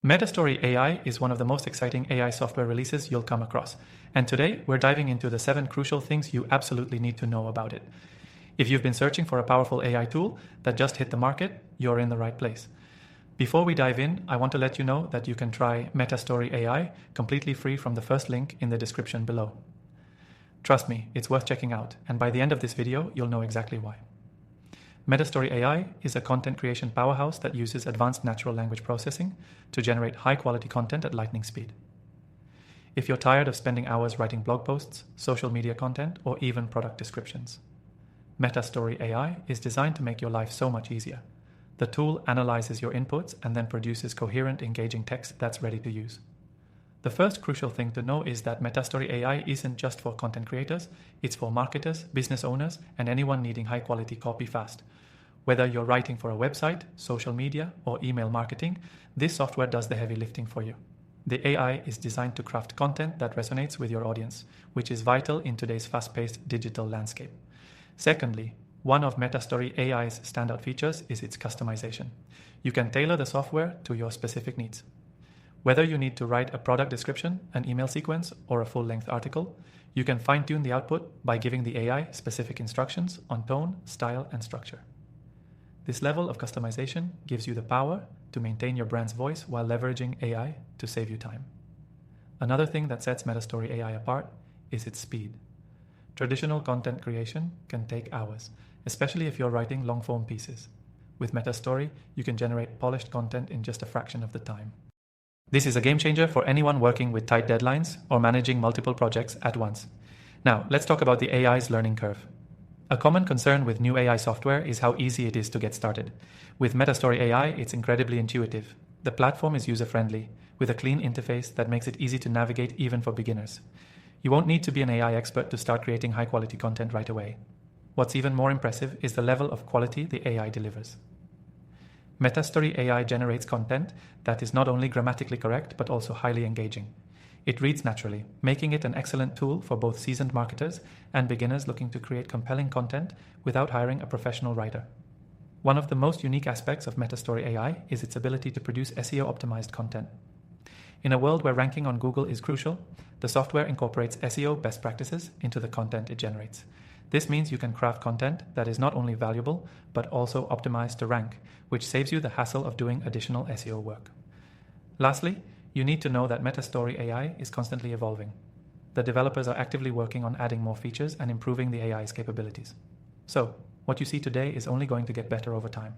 Metastory AI is one of the most exciting AI software releases you'll come across, and today we're diving into the 7 crucial things you absolutely need to know about it. If you've been searching for a powerful AI tool that just hit the market, you're in the right place. Before we dive in, I want to let you know that you can try Metastory AI completely free from the first link in the description below. Trust me, it's worth checking out, and by the end of this video, you'll know exactly why. Metastory AI is a content creation powerhouse that uses advanced natural language processing to generate high-quality content at lightning speed. If you're tired of spending hours writing blog posts, social media content, or even product descriptions, Metastory AI is designed to make your life so much easier. The tool analyzes your inputs and then produces coherent, engaging text that's ready to use. The first crucial thing to know is that Metastory AI isn't just for content creators, it's for marketers, business owners, and anyone needing high-quality copy fast. Whether you're writing for a website, social media, or email marketing, this software does the heavy lifting for you. The AI is designed to craft content that resonates with your audience, which is vital in today's fast-paced digital landscape. Secondly, one of Metastory AI's standout features is its customization. You can tailor the software to your specific needs. Whether you need to write a product description, an email sequence, or a full-length article, you can fine-tune the output by giving the AI specific instructions on tone, style, and structure. This level of customization gives you the power to maintain your brand's voice while leveraging AI to save you time. Another thing that sets Metastory AI apart is its speed. Traditional content creation can take hours, especially if you're writing long-form pieces. With Metastory, you can generate polished content in just a fraction of the time. This is a game changer for anyone working with tight deadlines or managing multiple projects at once. Now, let's talk about the AI's learning curve. A common concern with new AI software is how easy it is to get started. With Metastory AI, it's incredibly intuitive. The platform is user-friendly, with a clean interface that makes it easy to navigate even for beginners. You won't need to be an AI expert to start creating high-quality content right away. What's even more impressive is the level of quality the AI delivers. Metastory AI generates content that is not only grammatically correct but also highly engaging. It reads naturally, making it an excellent tool for both seasoned marketers and beginners looking to create compelling content without hiring a professional writer. One of the most unique aspects of Metastory AI is its ability to produce SEO-optimized content. In a world where ranking on Google is crucial, the software incorporates SEO best practices into the content it generates. This means you can craft content that is not only valuable, but also optimized to rank, which saves you the hassle of doing additional SEO work. Lastly, you need to know that Metastory AI is constantly evolving. The developers are actively working on adding more features and improving the AI's capabilities. So, what you see today is only going to get better over time.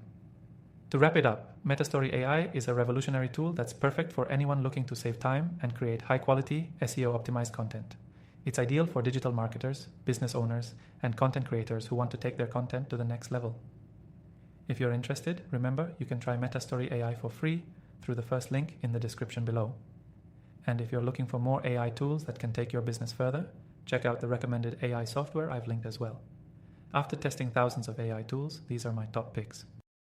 To wrap it up, Metastory AI is a revolutionary tool that's perfect for anyone looking to save time and create high-quality, SEO-optimized content. It's ideal for digital marketers, business owners, and content creators who want to take their content to the next level. If you're interested, remember you can try Metastory AI for free through the first link in the description below. And if you're looking for more AI tools that can take your business further, check out the recommended AI software I've linked as well. After testing thousands of AI tools, these are my top picks.